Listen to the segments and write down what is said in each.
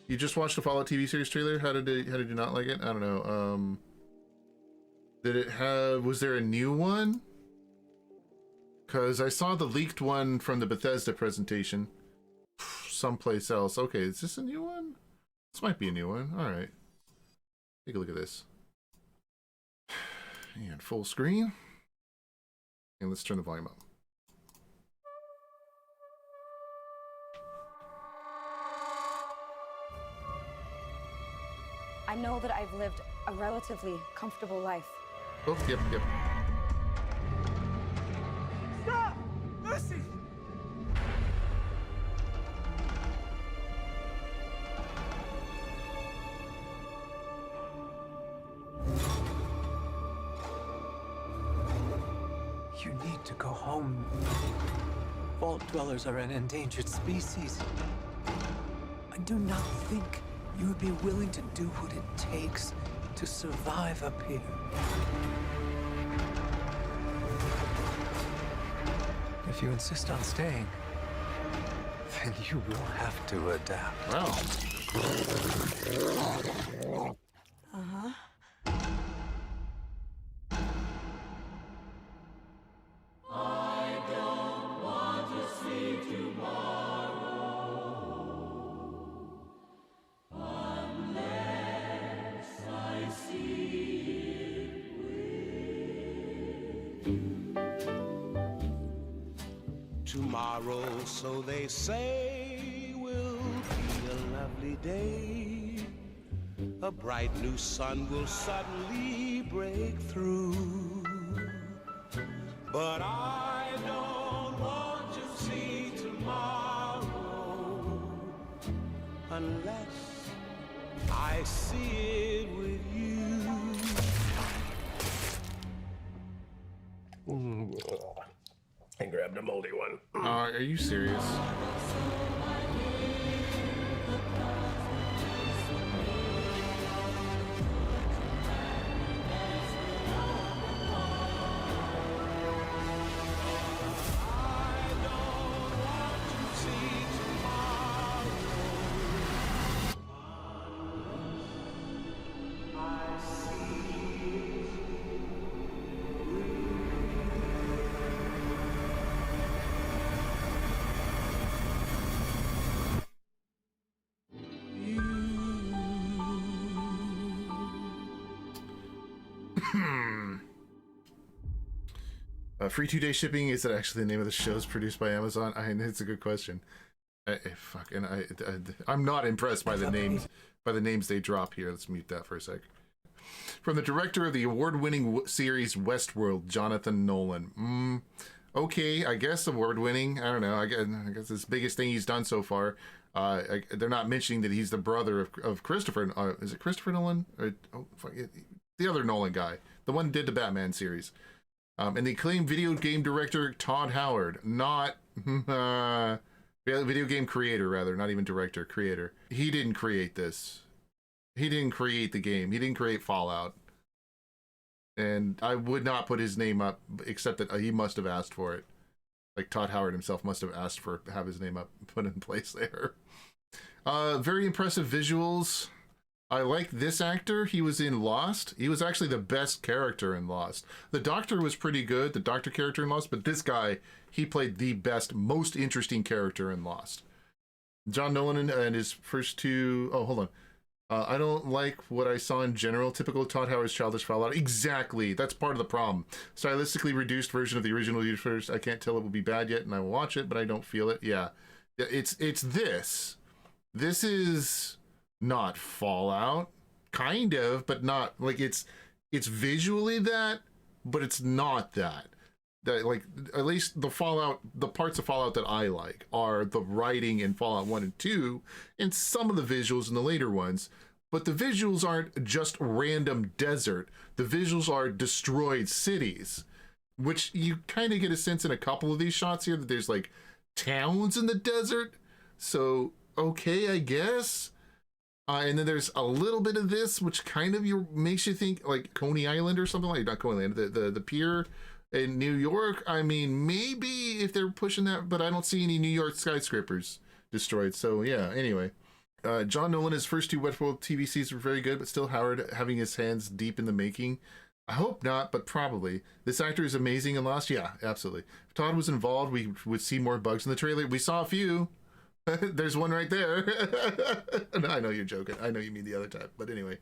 You just watched the Fallout TV series trailer? How did you not like it? I don't know. Did it have, was there a new one? Because I saw the leaked one from the Bethesda presentation someplace else. Okay, is this a new one? This might be a new one. All right. Take a look at this. And full screen. And let's turn the volume up. I know that I've lived a relatively comfortable life. Oh, yep. Stop! Lucy! You need to go home. Vault dwellers are an endangered species. I do not think you would be willing to do what it takes to survive up here. If you insist on staying, then you will have to adapt. Wow. Uh-huh. Tomorrow, so they say, will be a lovely day. A bright new sun will suddenly break through. But I don't want to see tomorrow unless I see it with you. I grabbed a moldy one. Are you serious? Free 2-day shipping, is it actually the name of the shows produced by Amazon? It's a good question. I'm not impressed by the names they drop here. Let's mute that for a sec. From the director of the award-winning series Westworld, Jonathan Nolan. Okay, I guess award-winning. I don't know. I guess it's the biggest thing he's done so far. They're not mentioning that he's the brother of Christopher. Is it Christopher Nolan? The other Nolan guy, the one who did the Batman series. And the acclaimed video game director Todd Howard, not video game creator, rather, not even director, creator. He didn't create this. He didn't create the game. He didn't create Fallout. And I would not put his name up, except that he must have asked for it. Like Todd Howard himself must have asked for to have his name up, put in place there. Very impressive visuals. I like this actor. He was in Lost. He was actually the best character in Lost. The Doctor was pretty good, the Doctor character in Lost, but this guy, he played the best, most interesting character in Lost. John Nolan and his first two... Oh, hold on. I don't like what I saw in general. Typical Todd Howard's childish Fallout. Exactly. That's part of the problem. Stylistically reduced version of the original universe. I can't tell it will be bad yet, and I will watch it, but I don't feel it. Yeah. It's this. This is... not Fallout, kind of, but not like it's visually that, but it's not that. Like at least the parts of Fallout that I like are the writing in Fallout 1 and 2 and some of the visuals in the later ones, but the visuals aren't just random desert. The visuals are destroyed cities, which you kind of get a sense in a couple of these shots here that there's like towns in the desert. So okay, I guess. And then there's a little bit of this, which kind of makes you think like Coney Island or something like, not Coney Island, the pier in New York. I mean, maybe if they're pushing that, but I don't see any New York skyscrapers destroyed. So yeah, anyway. John Nolan, his first two Westworld TV series were very good, but still Howard having his hands deep in the making. I hope not, but probably. This actor is amazing in Lost. Yeah, absolutely. If Todd was involved, we would see more bugs in the trailer. We saw a few. There's one right there. No, I know you're joking. I know you mean the other type, but anyway.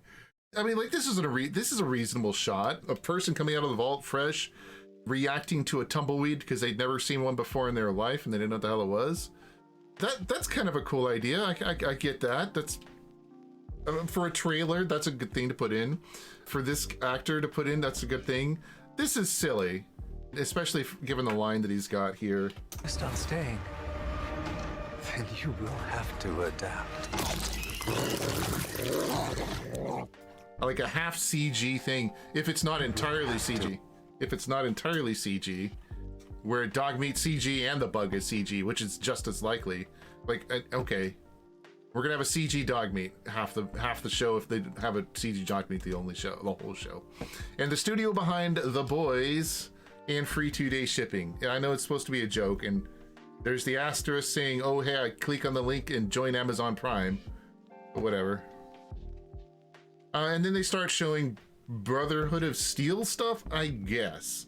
I mean, like, this is a reasonable shot. A person coming out of the vault fresh, reacting to a tumbleweed because they'd never seen one before in their life and they didn't know what the hell it was. That's kind of a cool idea. I get that. That's for a trailer. That's a good thing to put in. For this actor to put in, that's a good thing. This is silly, especially given the line that he's got here. Stop staying. Then you will have to adapt. Like a half CG thing, if it's not entirely CG. If it's not entirely CG, where dog meat CG and the bug is CG, which is just as likely. Like, okay, we're gonna have a CG dog meat half the show if they have a CG dog meat the whole show. And the studio behind The Boys and free 2-day shipping. And I know it's supposed to be a joke, and there's the asterisk saying, "Oh hey, I click on the link and join Amazon Prime," but whatever. And then they start showing Brotherhood of Steel stuff, I guess.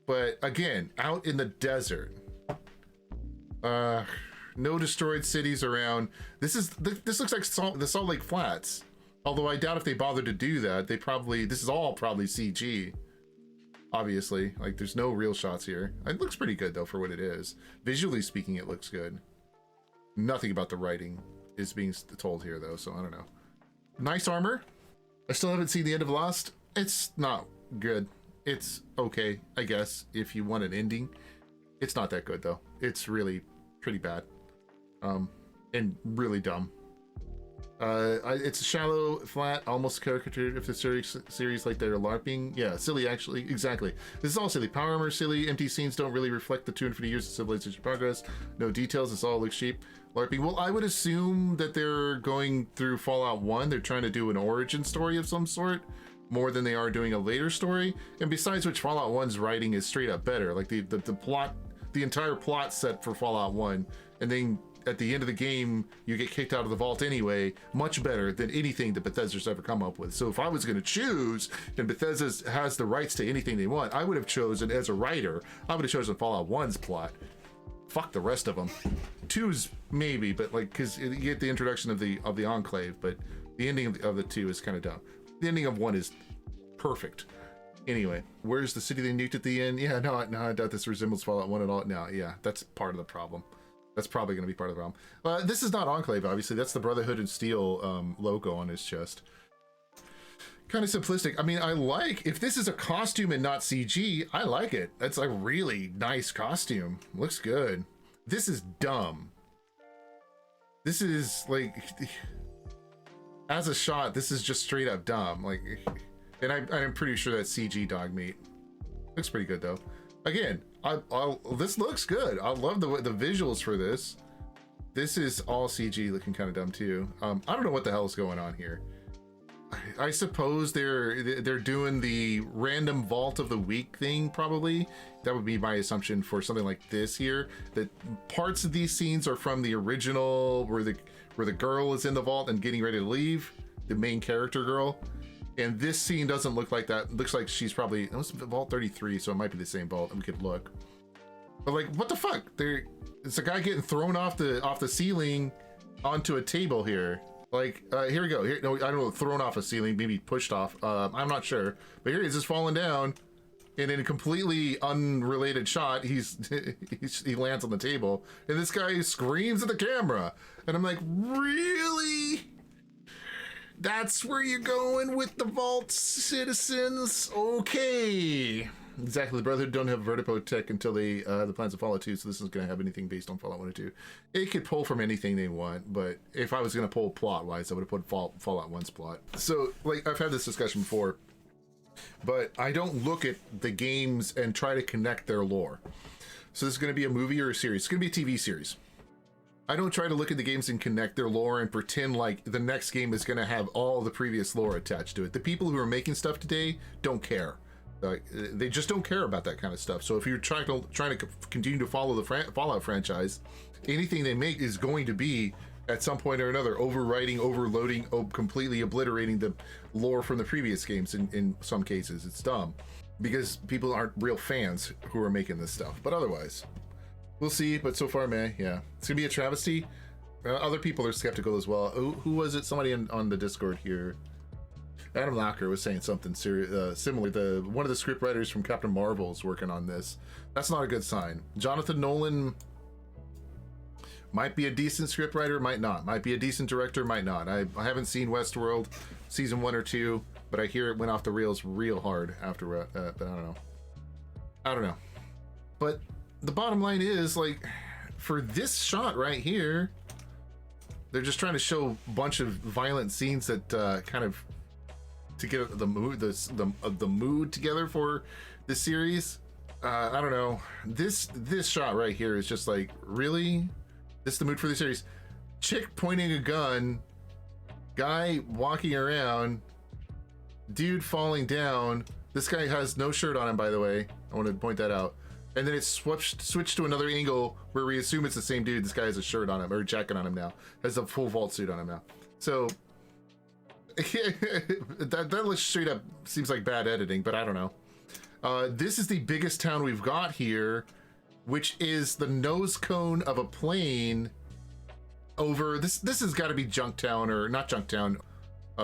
But again, out in the desert. No destroyed cities around. This looks like the Salt Lake Flats. Although I doubt if they bothered to do that. This is all probably CG. Obviously, like there's no real shots here. It looks pretty good though for what it is. Visually speaking, it looks good. Nothing about the writing is being told here though, so I don't know. Nice armor. I still haven't seen the end of Lost. It's not good. It's okay, I guess, if you want an ending. It's not that good though. It's really pretty bad. And really dumb. It's shallow, flat, almost caricatured of the series like they're LARPing. Yeah, silly actually, exactly. This is all silly. Power armor, silly. Empty scenes don't really reflect the 250 years of civilization progress. No details, it's all looks cheap. LARPing. Well, I would assume that they're going through Fallout 1. They're trying to do an origin story of some sort, more than they are doing a later story. And besides which, Fallout 1's writing is straight up better. Like the plot, the entire plot set for Fallout 1, and then at the end of the game, you get kicked out of the vault anyway, much better than anything that Bethesda's ever come up with. So if I was going to choose, and Bethesda has the rights to anything they want, I would have chosen, as a writer, I would have chosen Fallout 1's plot. Fuck the rest of them. 2's maybe, but like, because you get the introduction of the Enclave, but the ending of the 2 is kind of dumb. The ending of 1 is perfect. Anyway, where's the city they nuked at the end? Yeah, no, I doubt this resembles Fallout 1 at all. No, yeah, that's part of the problem. That's probably going to be part of the problem. This is not Enclave, obviously. That's the Brotherhood and Steel logo on his chest. Kind of simplistic. I mean, I like, if this is a costume and not CG, I like it. That's a really nice costume. Looks good. This is dumb. This is like, as a shot, this is just straight up dumb. Like, and I'm pretty sure that's CG dog meat. Looks pretty good though. Again, this looks good. I love the visuals for this. This is all CG, looking kind of dumb too. I don't know what the hell is going on here. I suppose they're doing the random vault of the week thing, probably. That would be my assumption for something like this here. That parts of these scenes are from the original, where the girl is in the vault and getting ready to leave, the main character girl. And this scene doesn't look like that. It looks like she's probably, that was Vault 33, so it might be the same vault. We could look. But like, what the fuck? It's a guy getting thrown off the ceiling onto a table here. Like, here we go. Here, no, I don't know, thrown off a ceiling, maybe pushed off. I'm not sure. But here he is, just falling down. And in a completely unrelated shot, he lands on the table. And this guy screams at the camera. And I'm like, really? That's where you're going with the vault, citizens? Okay. Exactly. The Brotherhood don't have vertipo tech until they the plans of Fallout 2, so this isn't going to have anything based on Fallout 1 or 2. It could pull from anything they want, but if I was going to pull plot-wise, I would have put Fallout 1's plot. So, like, I've had this discussion before, but I don't look at the games and try to connect their lore. So this is going to be a movie or a series. It's going to be a TV series. I don't try to look at the games and connect their lore and pretend like the next game is going to have all the previous lore attached to it. The people who are making stuff today don't care. They just don't care about that kind of stuff. So if you're trying to continue to follow the Fallout franchise, anything they make is going to be at some point or another overwriting, overloading, completely obliterating the lore from the previous games. In some cases, it's dumb because people aren't real fans who are making this stuff. But otherwise, we'll see. But so far, man, yeah, it's gonna be a travesty. Other people are skeptical as well. Who was it? Somebody on the Discord here. Adam Locker was saying something similar. One of the script writers from Captain Marvel is working on this. That's not a good sign. Jonathan Nolan might be a decent script writer, might not. Might be a decent director, might not. I haven't seen Westworld season 1 or 2, but I hear it went off the rails real hard after. But I don't know. But the bottom line is, like, for this shot right here, they're just trying to show a bunch of violent scenes that kind of to get the mood, the mood together for the series. I don't know. This shot right here is just like, really? This is the mood for the series? Chick pointing a gun, guy walking around, dude falling down. This guy has no shirt on him, by the way. I want to point that out. And then it's switched to another angle where we assume it's the same dude. This guy has a shirt on him, or a jacket on him now. Has a full vault suit on him now. So that straight up seems like bad editing, but I don't know. This is the biggest town we've got here, which is the nose cone of a plane over this. This has got to be Junktown, or not Junktown.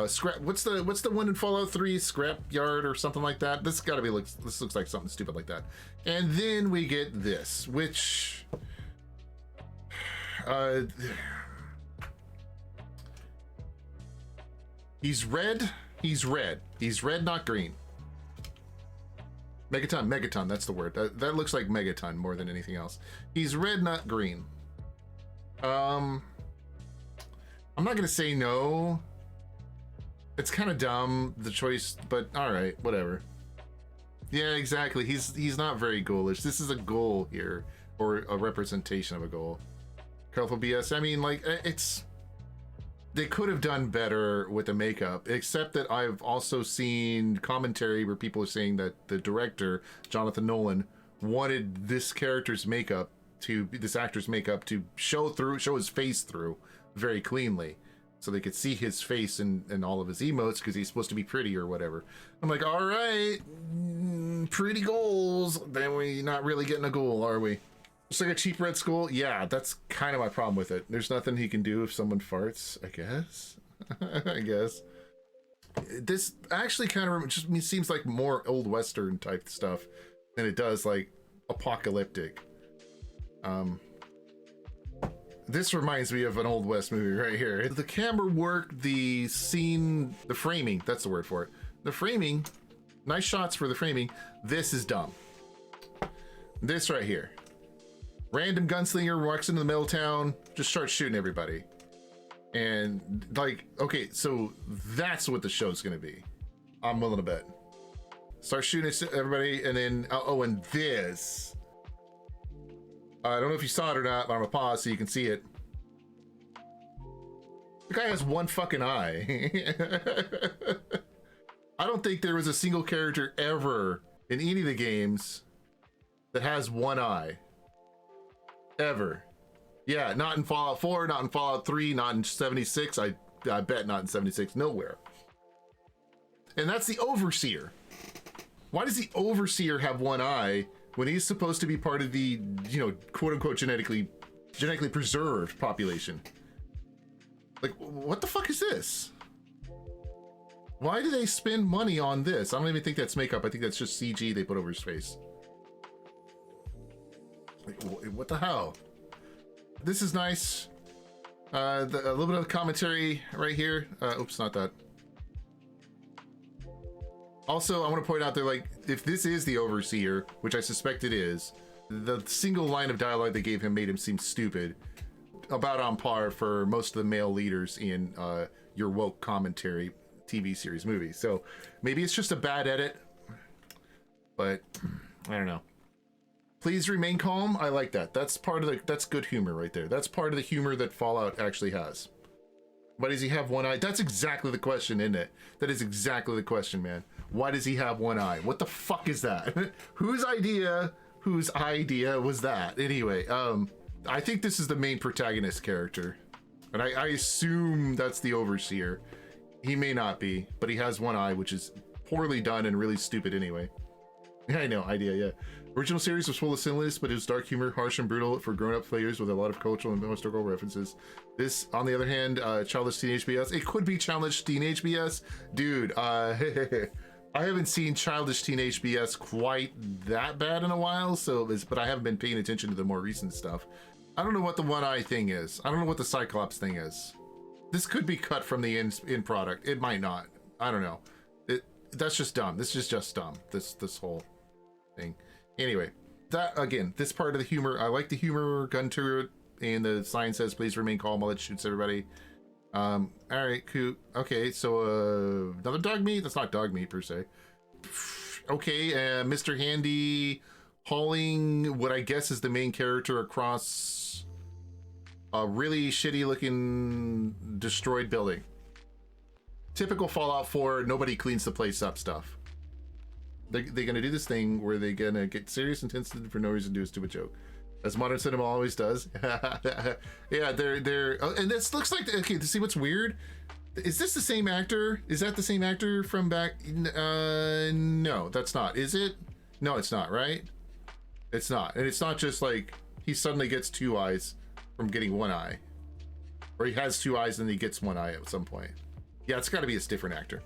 Scrap. What's the one in Fallout 3? Scrap Yard or something like that. This got to be this looks like something stupid like that. And then we get this, which he's red. He's red, not green. Megaton, that's the word. That looks like Megaton more than anything else. He's red, not green. I'm not gonna say no. It's kind of dumb, the choice, but all right, whatever. Yeah, exactly. He's not very ghoulish. This is a ghoul here, or a representation of a ghoul. Colorful BS. I mean, like, they could have done better with the makeup, except that I've also seen commentary where people are saying that the director, Jonathan Nolan, wanted this actor's makeup to show his face through very cleanly, so they could see his face and all of his emotes, because he's supposed to be pretty or whatever. I'm like, all right, pretty goals. Then we're not really getting a goal, are we? It's like a cheap Red Skull. Yeah, that's kind of my problem with it. There's nothing he can do if someone farts, I guess. I guess. This actually kind of just seems like more old Western type stuff than it does like apocalyptic. This reminds me of an Old West movie right here. The camera work, the scene, the framing, that's the word for it. The framing, nice shots for the framing. This is dumb. This right here. Random gunslinger walks into the middle of town, just starts shooting everybody. And like, okay, so that's what the show's gonna be. I'm willing to bet. Start shooting at everybody, and then, and this. I don't know if you saw it or not, but I'm gonna pause so you can see it. The guy has one fucking eye. I don't think there was a single character ever in any of the games that has one eye. Ever. Yeah, not in Fallout 4, not in Fallout 3, not in 76. I bet not in 76, nowhere. And that's the Overseer. Why does the Overseer have one eye when he's supposed to be part of the, quote unquote genetically preserved population? Like, what the fuck is this? Why do they spend money on this? I don't even think that's makeup. I think that's just CG they put over his face. Like, what the hell? This is nice. A little bit of commentary right here. Oops, not that. Also, I want to point out that, like, if this is the Overseer, which I suspect it is, the single line of dialogue they gave him made him seem stupid. About on par for most of the male leaders in your woke commentary TV series movies. So maybe it's just a bad edit, but I don't know. Please remain calm. I like that. That's part of that's good humor right there. That's part of the humor that Fallout actually has. Why does he have one eye? That's exactly the question, isn't it? That is exactly the question, man. Why does he have one eye? What the fuck is that? Whose idea was that? Anyway, I think this is the main protagonist character. And I assume that's the Overseer. He may not be, but he has one eye, which is poorly done and really stupid anyway. Yeah, I know, idea, yeah. Original series was full of silliness, but it was dark humor, harsh and brutal for grown-up players with a lot of cultural and historical references. This, on the other hand, childish teenage BS. It could be childish teenage BS. Dude, I haven't seen childish teenage BS quite that bad in a while, but I haven't been paying attention to the more recent stuff. I don't know what the one-eye thing is. I don't know what the cyclops thing is. This could be cut from the end product. It might not. I don't know. That's just dumb. This is just dumb. This whole thing. Anyway, that again, this part of the humor, I like the humor, gun turret, and the sign says, please remain calm while it shoots everybody. All right, cool. Okay, so another dog meat? That's not dog meat per se. Okay, Mr. Handy hauling what I guess is the main character across a really shitty looking destroyed building. Typical Fallout 4, nobody cleans the place up stuff. They're gonna do this thing where they're gonna get serious and tense for no reason to do a stupid joke, as modern cinema always does. Yeah, they're and this looks like, okay, to see what's weird, is this the same actor? Is that the same actor from back? No, that's not. Is it? No, it's not, right? It's not. And it's not just like he suddenly gets two eyes from getting one eye, or he has two eyes and he gets one eye at some point. Yeah, it's got to be a different actor.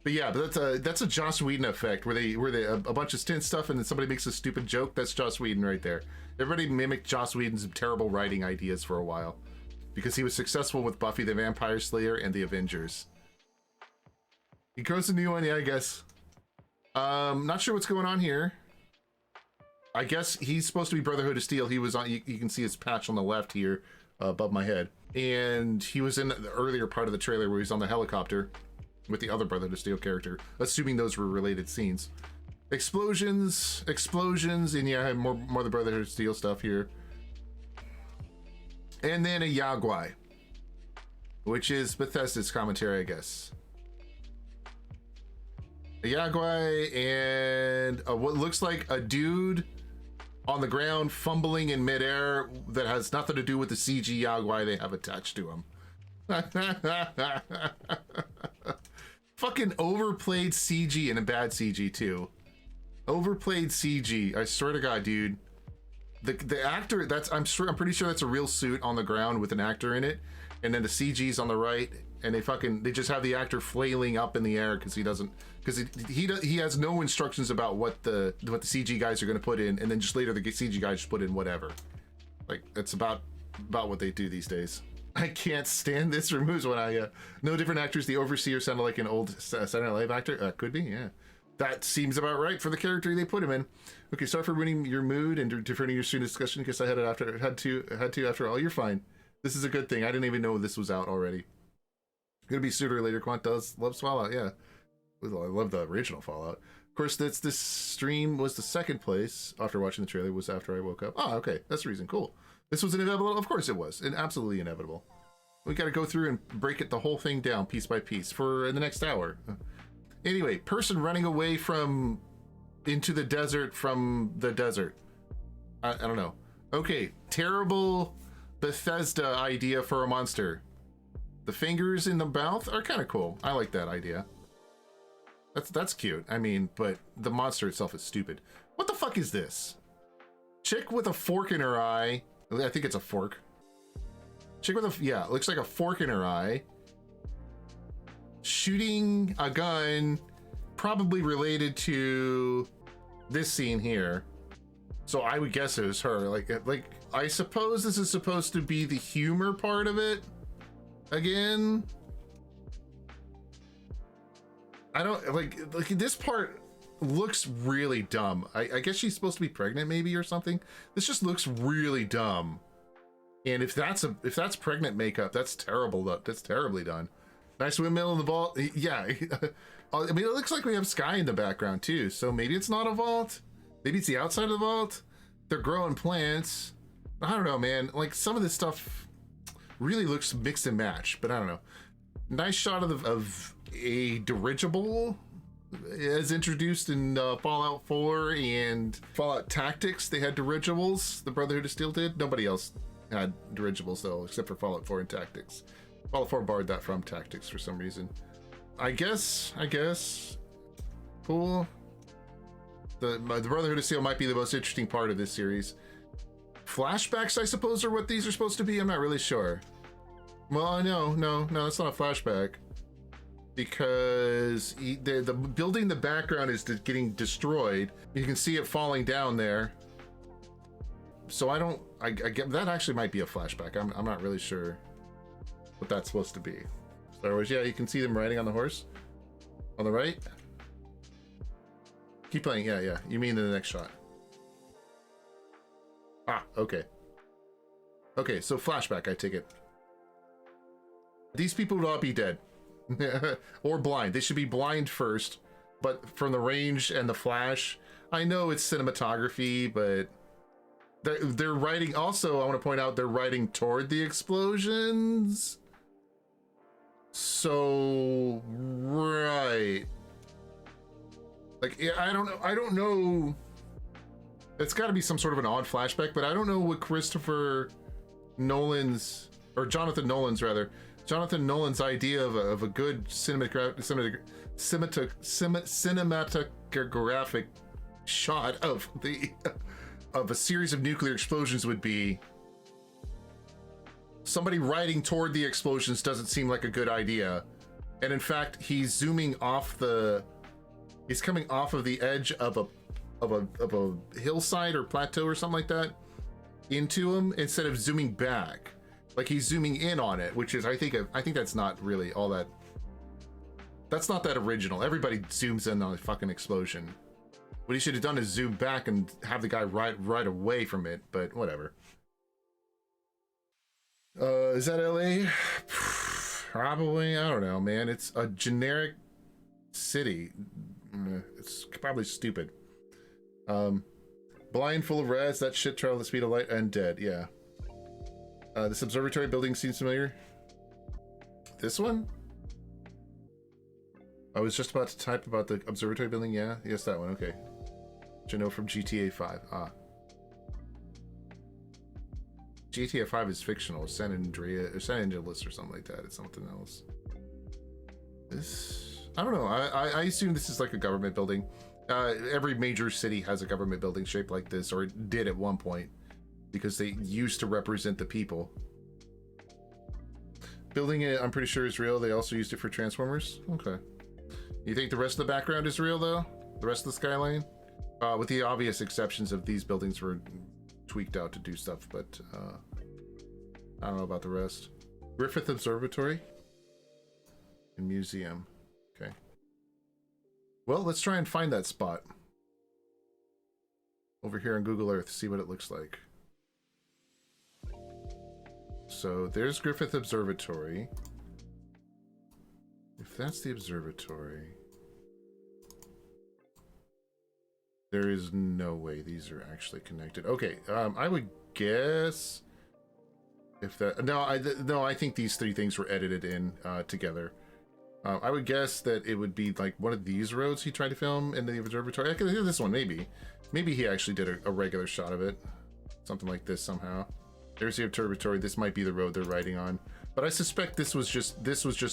But yeah, but that's a Joss Whedon effect where they a bunch of stint stuff and then somebody makes a stupid joke. That's Joss Whedon right there. Everybody mimicked Joss Whedon's terrible writing ideas for a while because he was successful with Buffy the Vampire Slayer and the Avengers. He grows a new one, yeah, I guess. Not sure what's going on here. I guess he's supposed to be Brotherhood of Steel. He was on. You can see his patch on the left here above my head, and he was in the earlier part of the trailer where he's on the helicopter with the other Brotherhood of Steel character, assuming those were related scenes. Explosions, and yeah, I have more of the Brotherhood of Steel stuff here. And then a Yaguai, which is Bethesda's commentary, I guess. A Yaguai and what looks like a dude on the ground fumbling in midair that has nothing to do with the CG Yaguai they have attached to him. Fucking overplayed CG, and a bad CG too. Overplayed CG. I swear to God, dude. The actor, I'm pretty sure that's a real suit on the ground with an actor in it, and then the CG's on the right, and they just have the actor flailing up in the air because he has no instructions about what the CG guys are going to put in, and then just later the CG guys just put in whatever. Like that's about what they do these days. I can't stand this. Removes when no different actors. The Overseer sounded like an old Saturday Night Live actor. Could be, yeah. That seems about right for the character they put him in. Okay, sorry for ruining your mood and diverting your student discussion because I had to after all. You're fine. This is a good thing. I didn't even know this was out already. Gonna be sooner or later. Quant loves Fallout, yeah. I love the original Fallout. Of course, this stream was the second place after watching the trailer. Was after I woke up. Oh, okay, that's the reason. Cool. This was inevitable. Of course, it was. Absolutely inevitable. We got to go through and break the whole thing down piece by piece for the next hour. Anyway, person running away into the desert from the desert. I don't know. Okay, terrible Bethesda idea for a monster. The fingers in the mouth are kind of cool. I like that idea. That's cute. I mean, but the monster itself is stupid. What the fuck is this? Chick with a fork in her eye. I think it's a fork. Chick with yeah, it looks like a fork in her eye. Shooting a gun, probably related to this scene here. So I would guess it was her. Like I suppose this is supposed to be the humor part of it. Again, I don't like this part looks really dumb. I guess she's supposed to be pregnant maybe or something. This just looks really dumb. And if that's pregnant makeup, that's terrible. That's terribly done. Nice windmill in the vault. Yeah. I mean, it looks like we have sky in the background too. So maybe it's not a vault. Maybe it's the outside of the vault. They're growing plants. I don't know, man. Like some of this stuff, really looks mix and match, but I don't know. Nice shot of a dirigible as introduced in Fallout 4 and Fallout Tactics. They had dirigibles. The Brotherhood of Steel did. Nobody else had dirigibles though, except for Fallout 4 and Tactics. Fallout 4 borrowed that from Tactics for some reason. I guess. Cool. The Brotherhood of Steel might be the most interesting part of this series. Flashbacks, I suppose, are what these are supposed to be. I'm not really sure. Well, no, that's not a flashback. Because the building in the background is getting destroyed. You can see it falling down there. So I get that actually might be a flashback. I'm not really sure what that's supposed to be. Star Wars, yeah, you can see them riding on the horse. On the right. Keep playing, yeah. You mean in the next shot. Ah, okay. Okay, so flashback, I take it. These people would all be dead. Or blind. They should be blind first, but from the range and the flash, I know it's cinematography, but they're riding. Also, I want to point out they're riding toward the explosions. So right, like I don't know. It's got to be some sort of an odd flashback, but I don't know what Jonathan Nolan's idea of a good cinematographic shot of a series of nuclear explosions would be. Somebody riding toward the explosions doesn't seem like a good idea, and in fact, he's coming off of the edge of a hillside or plateau or something like that into him instead of zooming back. Like he's zooming in on it, which is I think that's not really all that. That's not that original. Everybody zooms in on a fucking explosion. What he should have done is zoom back and have the guy right away from it. But whatever. Is that LA? Probably. I don't know, man. It's a generic city. It's probably stupid. Blind, full of rats. That shit travel the speed of light and dead. Yeah. This observatory building seems familiar. This one? I was just about to type about the observatory building. Yeah, yes, that one. Okay. Which I know from GTA 5. Ah. GTA 5 is fictional. San Angeles or something like that. It's something else. This, I don't know. I assume this is like a government building. Every major city has a government building shaped like this, or it did at one point, because they used to represent the people. Building it, I'm pretty sure, is real. They also used it for Transformers. Okay. You think the rest of the background is real, though? The rest of the skyline? With the obvious exceptions of these buildings were tweaked out to do stuff, but I don't know about the rest. Griffith Observatory and Museum. Okay. Well, let's try and find that spot. Over here on Google Earth, see what it looks like. So there's Griffith Observatory. If that's the observatory, there is no way these are actually connected. Okay, I would guess if that no, I think these three things were edited in together. I would guess that it would be like one of these roads he tried to film in the observatory. I could hear this one, maybe he actually did a regular shot of it, something like this somehow. There's the observatory. This might be the road they're riding on, but I suspect this was just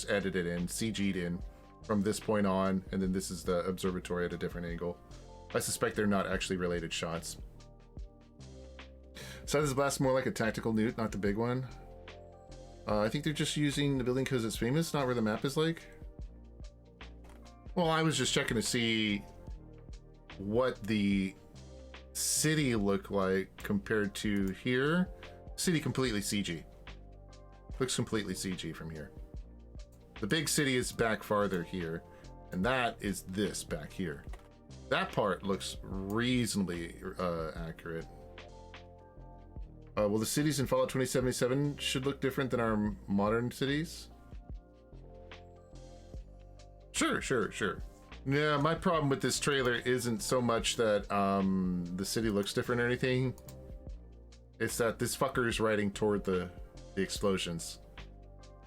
edited in, CG'd in from this point on, and then this is the observatory at a different angle. I suspect they're not actually related shots. Size of the blast more like a tactical nuke, not the big one. I think they're just using the building because it's famous, not where the map is like. Well, I was just checking to see what the city looked like compared to here. City completely CG. Looks completely CG from here. The big city is back farther here, and that is this back here. That part looks reasonably accurate. Well, the cities in Fallout 2077 should look different than our modern cities. Sure. Yeah, my problem with this trailer isn't so much that the city looks different or anything. It's that this fucker is riding toward the the explosions.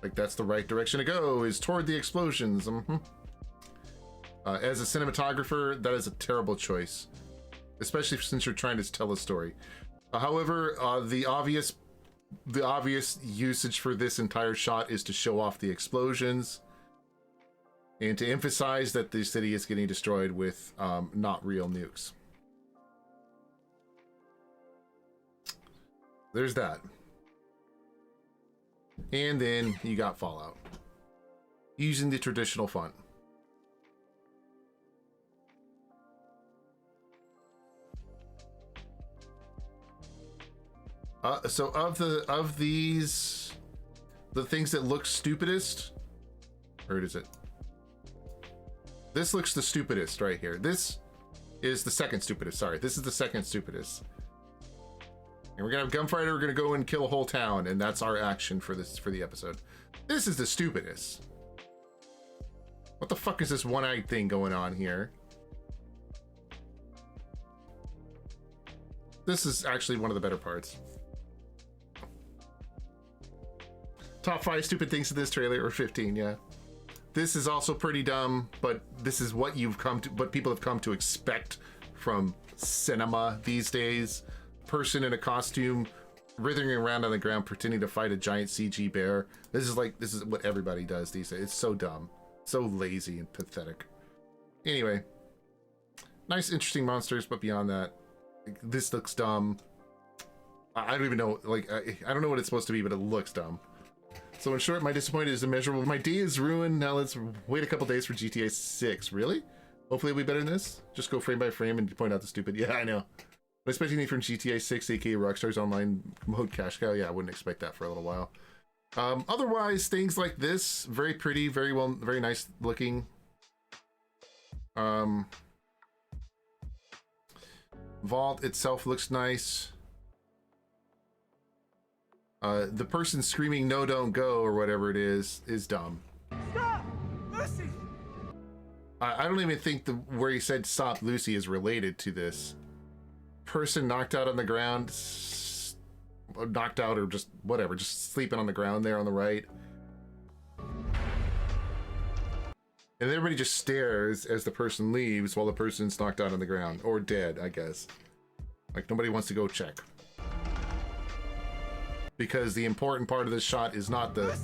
Like, that's the right direction to go, is toward the explosions. As a cinematographer, that is a terrible choice, especially since you're trying to tell a story. However, the obvious usage for this entire shot is to show off the explosions and to emphasize that the city is getting destroyed with not real nukes. There's that. And then you got Fallout using the traditional font. So of these, the things that look stupidest, or is it? This looks the stupidest right here. This is the second stupidest. Sorry, this is the second stupidest. And we're gonna have gunfighter. We're gonna go and kill a whole town, and that's our action for the episode. This is the stupidest. What the fuck is this one-eyed thing going on here? This is actually one of the better parts. Top 5 stupid things in this trailer, or 15, yeah. This is also pretty dumb, but this is what people have come to expect from cinema these days. Person in a costume writhing around on the ground pretending to fight a giant CG bear. This is what everybody does these days. It's so dumb, so lazy and pathetic. Anyway, nice interesting monsters, but beyond that, this looks dumb. I don't even know, like, I don't know what it's supposed to be, but it looks dumb. So in short, my disappointment is immeasurable. My day is ruined. Now let's wait a couple days for GTA 6. Really? Hopefully it'll be better than this. Just go frame by frame and point out the stupid. Yeah, I know. But expecting anything from GTA 6, aka Rockstar's online mode cash cow. Yeah, I wouldn't expect that for a little while. Otherwise, things like this, very pretty, very nice looking. Vault itself looks nice. The person screaming "No, don't go" or whatever it is dumb. Stop! Lucy! I don't even think where he said "Stop, Lucy" is related to this. Person knocked out on the ground, knocked out or just whatever, just sleeping on the ground there on the right. And everybody just stares as the person leaves while the person's knocked out on the ground, or dead, I guess. Like, nobody wants to go check. Because the important part of this shot is not the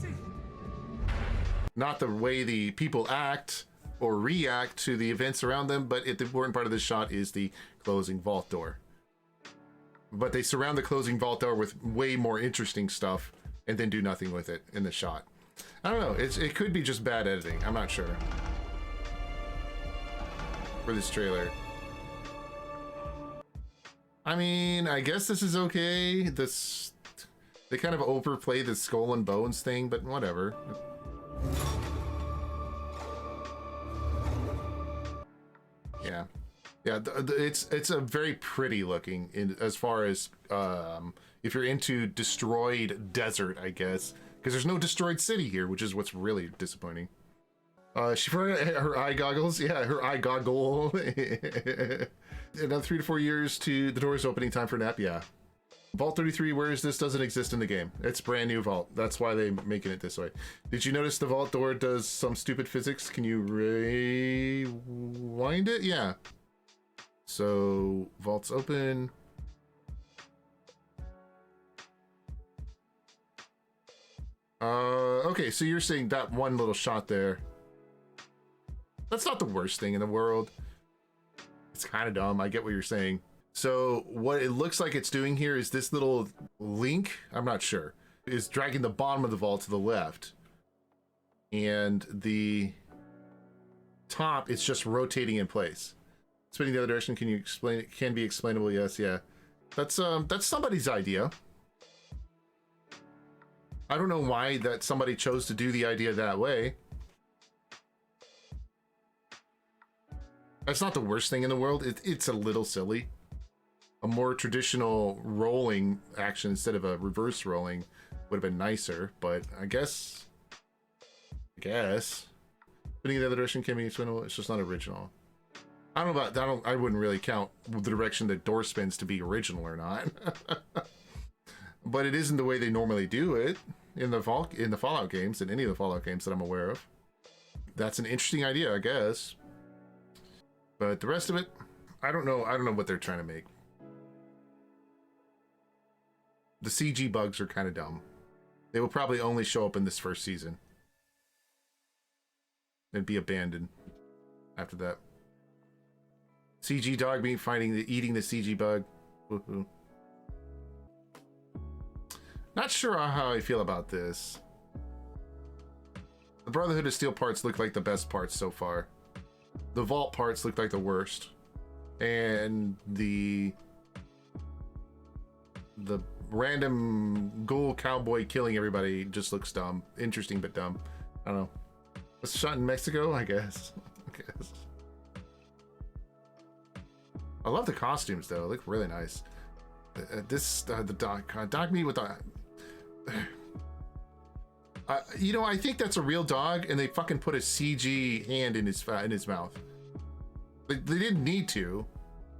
way the people act or react to the events around them, but the important part of this shot is the closing vault door. But they surround the closing vault door with way more interesting stuff and then do nothing with it in the shot. I don't know, it could be just bad editing, I'm not sure. For this trailer. I mean, I guess this is okay. They kind of overplay the skull and bones thing, but whatever. Yeah, it's a very pretty looking as far as if you're into destroyed desert, I guess, because there's no destroyed city here, which is what's really disappointing. She forgot her eye goggles. Yeah, her eye goggle. Another 3 to 4 years to the doors opening time for nap. Yeah. Vault 33, where is this? Doesn't exist in the game. It's brand new vault. That's why they're making it this way. Did you notice the vault door does some stupid physics? Can you rewind it? Yeah. So, vault's open. Okay, so you're saying that one little shot there. That's not the worst thing in the world. It's kind of dumb. I get what you're saying. So what it looks like it's doing here is this little link, I'm not sure, is dragging the bottom of the vault to the left. And the top, it's just rotating in place. Spinning the other direction, can you explain it? Can be explainable, yes, yeah. That's somebody's idea. I don't know why that somebody chose to do the idea that way. That's not the worst thing in the world. It's a little silly. A more traditional rolling action instead of a reverse rolling would have been nicer, but I guess spinning the other direction can be explainable. It's just not original. I don't know about that. I wouldn't really count the direction that door spins to be original or not. but it isn't the way they normally do it in the Fallout games, in any of the Fallout games that I'm aware of. That's an interesting idea, I guess. But the rest of it, I don't know. I don't know what they're trying to make. The CG bugs are kind of dumb. They will probably only show up in this first season and be abandoned after that. CG dog meat eating the CG bug. Woohoo. Not sure how I feel about this. The Brotherhood of Steel parts look like the best parts so far. The Vault parts look like the worst. And the random ghoul cowboy killing everybody just looks dumb. Interesting, but dumb. I don't know. It's shot in Mexico, I guess. I love the costumes, though. They look really nice. The dog meat with the... you know, I think that's a real dog, and they fucking put a CG hand in his mouth. They didn't need to.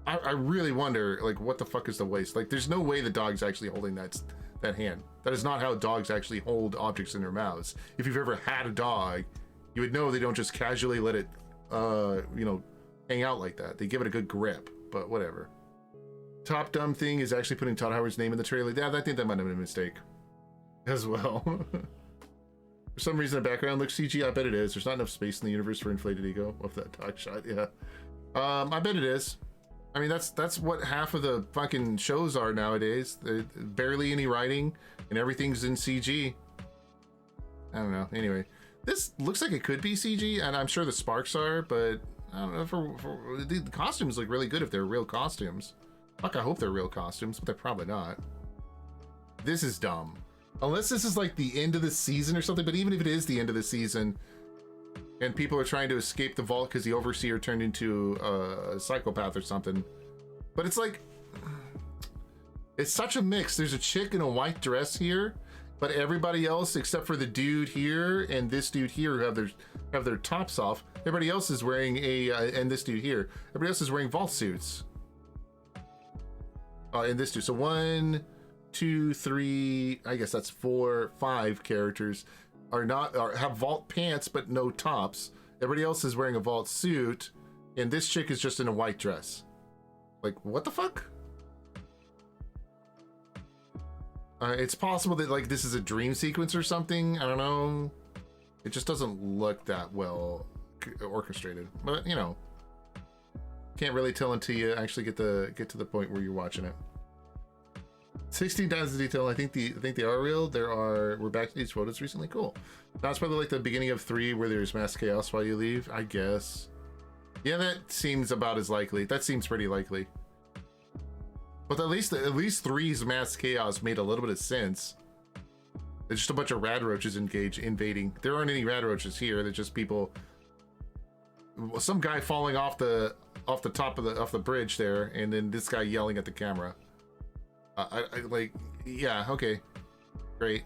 I really wonder, like, what the fuck is the waste? Like, there's no way the dog's actually holding that hand. That is not how dogs actually hold objects in their mouths. If you've ever had a dog, you would know they don't just casually let it, you know, hang out like that. They give it a good grip, but whatever. Top dumb thing is actually putting Todd Howard's name in the trailer. Yeah, I think that might have been a mistake as well. For some reason, the background looks CG. I bet it is. There's not enough space in the universe for inflated ego of that dog shot. Yeah, I bet it is. I mean, that's what half of the fucking shows are nowadays. There's barely any writing, and everything's in CG. I don't know. Anyway, this looks like it could be CG, and I'm sure the sparks are, but I don't know. For the costumes look really good if they're real costumes. Fuck, I hope they're real costumes, but they're probably not. This is dumb. Unless this is like the end of the season or something, but even if it is the end of the season and people are trying to escape the vault because the overseer turned into a psychopath or something, but it's like, it's such a mix. There's a chick in a white dress here, but everybody else except for the dude here and this dude here who have their tops off, everybody else is wearing and this dude here, everybody else is wearing vault suits. And this dude, so 1, 2, 3, I guess that's 4, 5 characters have vault pants but no tops. Everybody else is wearing a vault suit, and this chick is just in a white dress. Like, what the fuck? It's possible that like this is a dream sequence or something. I don't know. It just doesn't look that well orchestrated, but you know, can't really tell until you actually get to the point where you're watching it. 16 times the detail. I think they are real. We're back to these photos recently. Cool. Now it's probably like the beginning of 3 where there's mass chaos while you leave, I guess. Yeah, that seems about as likely. That seems pretty likely. But at least 3's mass chaos made a little bit of sense. It's just a bunch of rad roaches invading. There aren't any rad roaches here. They're just people. Some guy falling off the top of the bridge there, and then this guy yelling at the camera. I like, yeah, okay, great.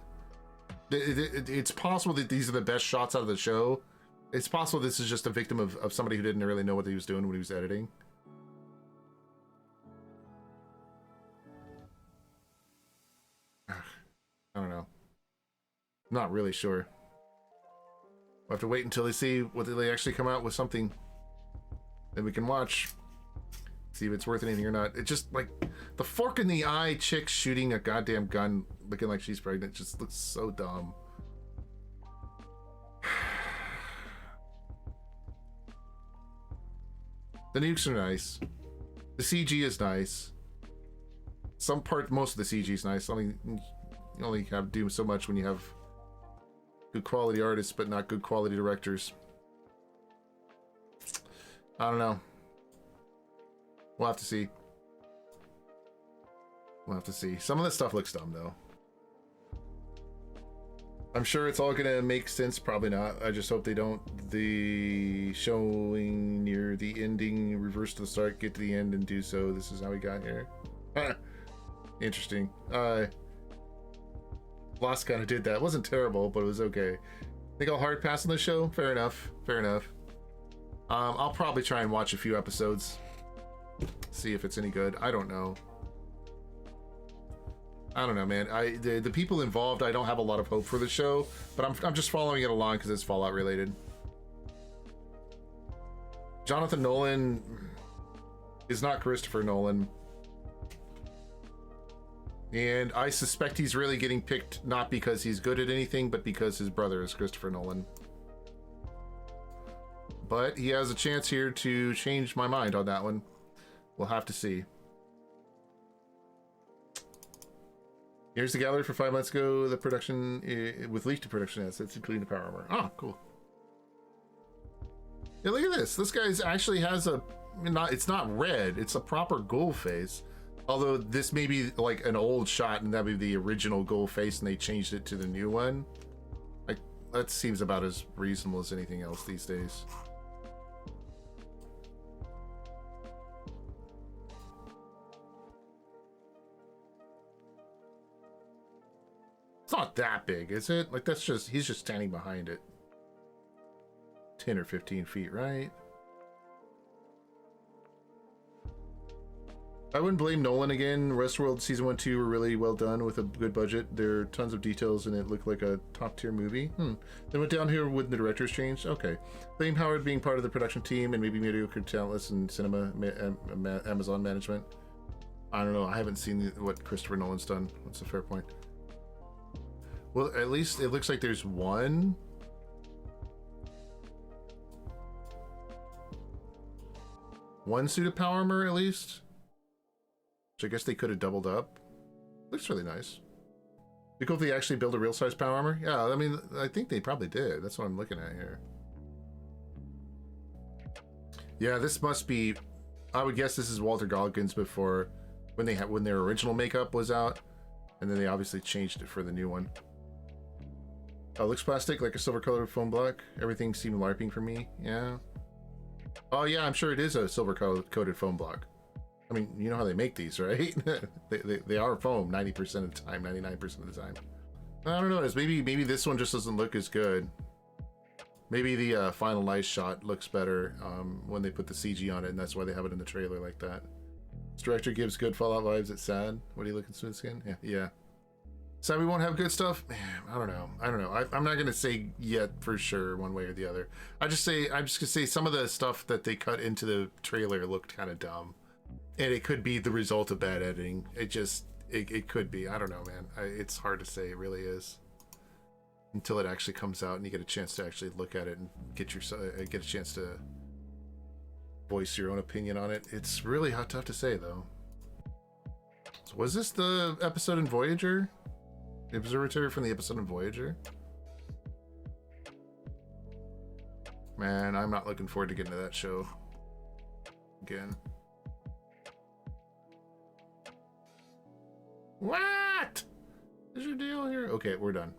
It's possible that these are the best shots out of the show. It's possible this is just a victim of somebody who didn't really know what he was doing when he was editing. I don't know. Not really sure. We'll have to wait until they see what they actually come out with something. Then we can watch. See if it's worth anything or not. It's just like the fork in the eye chick shooting a goddamn gun looking like she's pregnant just looks so dumb. The nukes are nice. The CG is nice. Most of the CG is nice. I mean, you only have to do so much when you have good quality artists but not good quality directors. I don't know. We'll have to see. We'll have to see. Some of this stuff looks dumb, though. I'm sure it's all gonna make sense. Probably not. I just hope they don't. The showing near the ending, reverse to the start, get to the end, and do so. This is how we got here. Interesting. Lost kind of did that. It wasn't terrible, but it was okay. I think I'll hard pass on the show. Fair enough. Fair enough. I'll probably try and watch a few episodes. See if it's any good. I don't know. I don't know, man. The people involved, I don't have a lot of hope for the show, but I'm just following it along because it's Fallout related. Jonathan Nolan is not Christopher Nolan. And I suspect he's really getting picked not because he's good at anything, but because his brother is Christopher Nolan. But he has a chance here to change my mind on that one. We'll have to see. Here's the gallery for 5 months ago. The production with leaked production assets, including the power armor. Oh, cool. Yeah, look at this. This guy's actually has a it's not red. It's a proper goal face. Although this may be like an old shot, and that would be the original goal face, and they changed it to the new one. Like that seems about as reasonable as anything else these days. It's not that big, is it? Like that's just he's just standing behind it. 10 or 15 feet, right? I wouldn't blame Nolan again. Westworld season 1, 2 were really well done with a good budget. There are tons of details and it looked like a top tier movie. Then went down here when the directors changed. Okay. Blame Howard being part of the production team and maybe mediocre talentless in cinema Amazon management. I don't know. I haven't seen what Christopher Nolan's done. That's a fair point. Well, at least it looks like there's one. One suit of power armor at least. Which I guess they could have doubled up. Looks really nice. Be cool if they actually build a real size power armor. Yeah, I mean, I think they probably did. That's what I'm looking at here. Yeah, this must be. I would guess this is Walter Goggins before when their original makeup was out, and then they obviously changed it for the new one. Oh, it looks plastic, like a silver colored foam block. Everything seemed LARPing for me. Yeah. Oh yeah, I'm sure it is a silver coated foam block. I mean, you know how they make these, right? they are foam 90% of the time, 99% of the time. I don't know. Maybe this one just doesn't look as good. Maybe the finalized shot looks better when they put the CG on it, and that's why they have it in the trailer like that. This director gives good Fallout vibes. It's sad. What are you looking smooth skin? Yeah. So we won't have good stuff? Man, I don't know. I'm not gonna say yet for sure one way or the other. I'm just gonna say some of the stuff that they cut into the trailer looked kind of dumb, and it could be the result of bad editing. It could be. I don't know, man. It's hard to say. It really is. Until it actually comes out and you get a chance to actually look at it and get a chance to voice your own opinion on it. It's really tough to say though. So was this the episode in Voyager? The observatory from the episode in Voyager? Man, I'm not looking forward to getting to that show again. What is your deal here? Okay, we're done.